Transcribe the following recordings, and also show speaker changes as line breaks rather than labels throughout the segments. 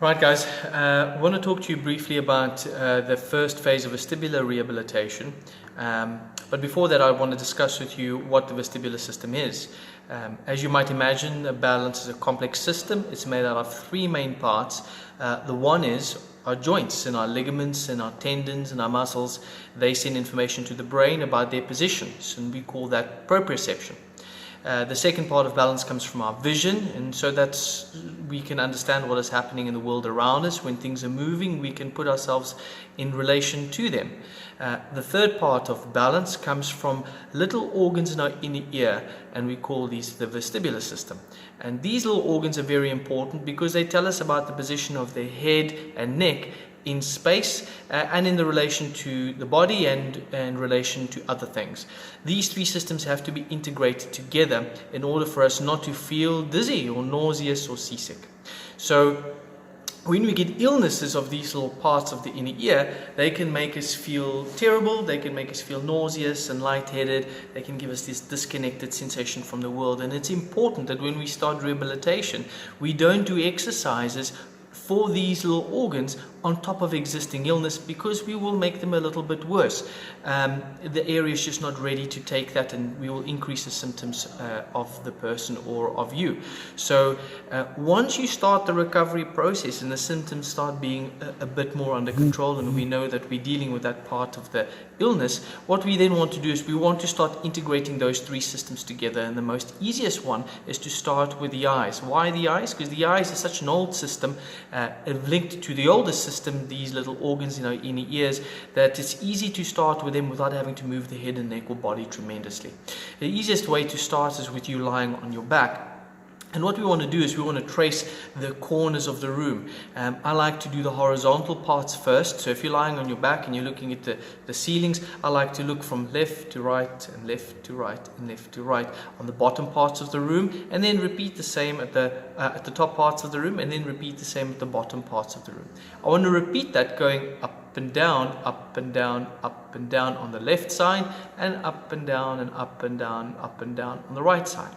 Right guys, I want to talk to you briefly about the first phase of vestibular rehabilitation. But before that I want to discuss with you what the vestibular system is. As you might imagine, a balance is a complex system. It's made out of three main parts. The one is our joints and our ligaments and our tendons and our muscles. They send information to the brain about their positions, and we call that proprioception. The second part of balance comes from our vision, and so we can understand what is happening in the world around us. When things are moving, we can put ourselves in relation to them. The third part of balance comes from little organs in our inner ear, and we call these the vestibular system. And these little organs are very important because they tell us about the position of the head and neck in space and in the relation to the body and in relation to other things. These three systems have to be integrated together in order for us not to feel dizzy or nauseous or seasick. So when we get illnesses of these little parts of the inner ear, they can make us feel terrible, they can make us feel nauseous and lightheaded, they can give us this disconnected sensation from the world. And it's important that when we start rehabilitation, we don't do exercises for these little organs on top of existing illness, because we will make them a little bit worse. The area is just not ready to take that, and we will increase the symptoms of the person or of you. So once you start the recovery process and the symptoms start being a bit more under control, and we know that we're dealing with that part of the illness, what we then want to do is we want to start integrating those three systems together. And the most easiest one is to start with the eyes. Why the eyes? Because the eyes is such an old system, linked to the oldest system, these little organs in our inner ears, that it's easy to start with them without having to move the head and neck or body tremendously. The easiest way to start is with you lying on your back. And what we want to do is we want to trace the corners of the room. I like to do the horizontal parts first. So if you're lying on your back and you're looking at the ceilings, I like to look from left to right and left to right and left to right on the bottom parts of the room, and then repeat the same at the top parts of the room, and then repeat the same at the bottom parts of the room. I want to repeat that going up and down, up and down, up and down on the left side, and up and down and up and down, up and down on the right side.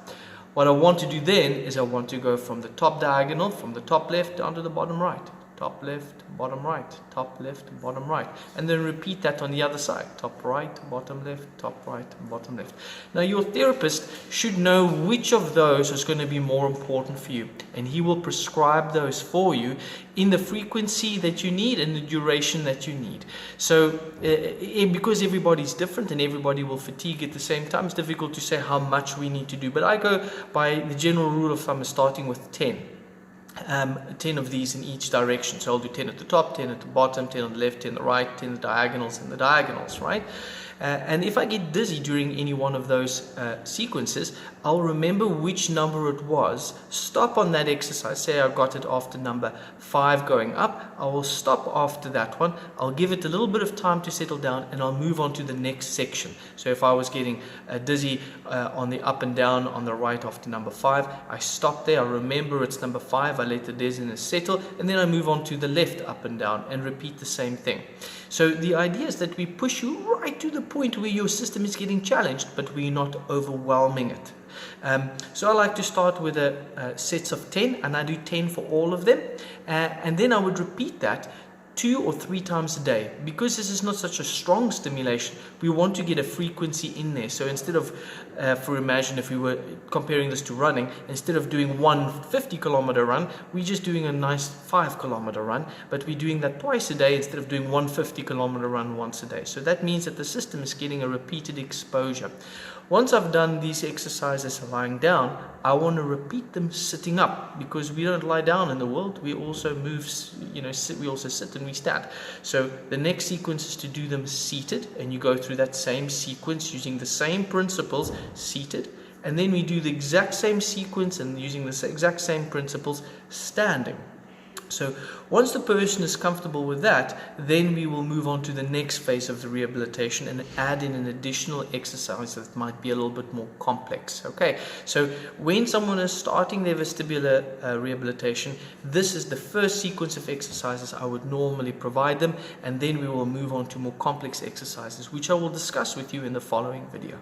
What I want to do then is I want to go from the top diagonal, from the top left down to the bottom right. Top left, bottom right, top left, bottom right. And then repeat that on the other side. Top right, bottom left, top right, bottom left. Now your therapist should know which of those is going to be more important for you. And he will prescribe those for you in the frequency that you need and the duration that you need. So because everybody's different and everybody will fatigue at the same time, it's difficult to say how much we need to do. But I go by the general rule of thumb, starting with 10. 10 of these in each direction. So I'll do 10 at the top, 10 at the bottom, 10 on the left, 10 on the right, 10 at the diagonals and the diagonals, right? And if I get dizzy during any one of those sequences, I'll remember which number it was, stop on that exercise. Say I got it after number 5 going up, I will stop after that one, I'll give it a little bit of time to settle down, and I'll move on to the next section. So if I was getting dizzy on the up and down on the right after number 5, I stop there, I remember it's number 5, I let the dizziness settle, and then I move on to the left up and down and repeat the same thing. So the idea is that we push you right to the point where your system is getting challenged, but we're not overwhelming it. So I like to start with sets of 10, and I do 10 for all of them, and then I would repeat that 2 or 3 times a day. Because this is not such a strong stimulation, we want to get a frequency in there. So instead of, imagine if we were comparing this to running, instead of doing one 50-kilometer run, we're just doing a nice 5-kilometer run, but we're doing that twice a day instead of doing one 50-kilometer run once a day. So that means that the system is getting a repeated exposure. Once I've done these exercises lying down, I want to repeat them sitting up, because we don't lie down in the world, we also move, we also sit and we stand. So the next sequence is to do them seated, and you go through that same sequence using the same principles, seated, and then we do the exact same sequence and using the exact same principles, standing. So once the person is comfortable with that, then we will move on to the next phase of the rehabilitation and add in an additional exercise that might be a little bit more complex. Okay, so when someone is starting their vestibular rehabilitation, this is the first sequence of exercises I would normally provide them, and then we will move on to more complex exercises, which I will discuss with you in the following video.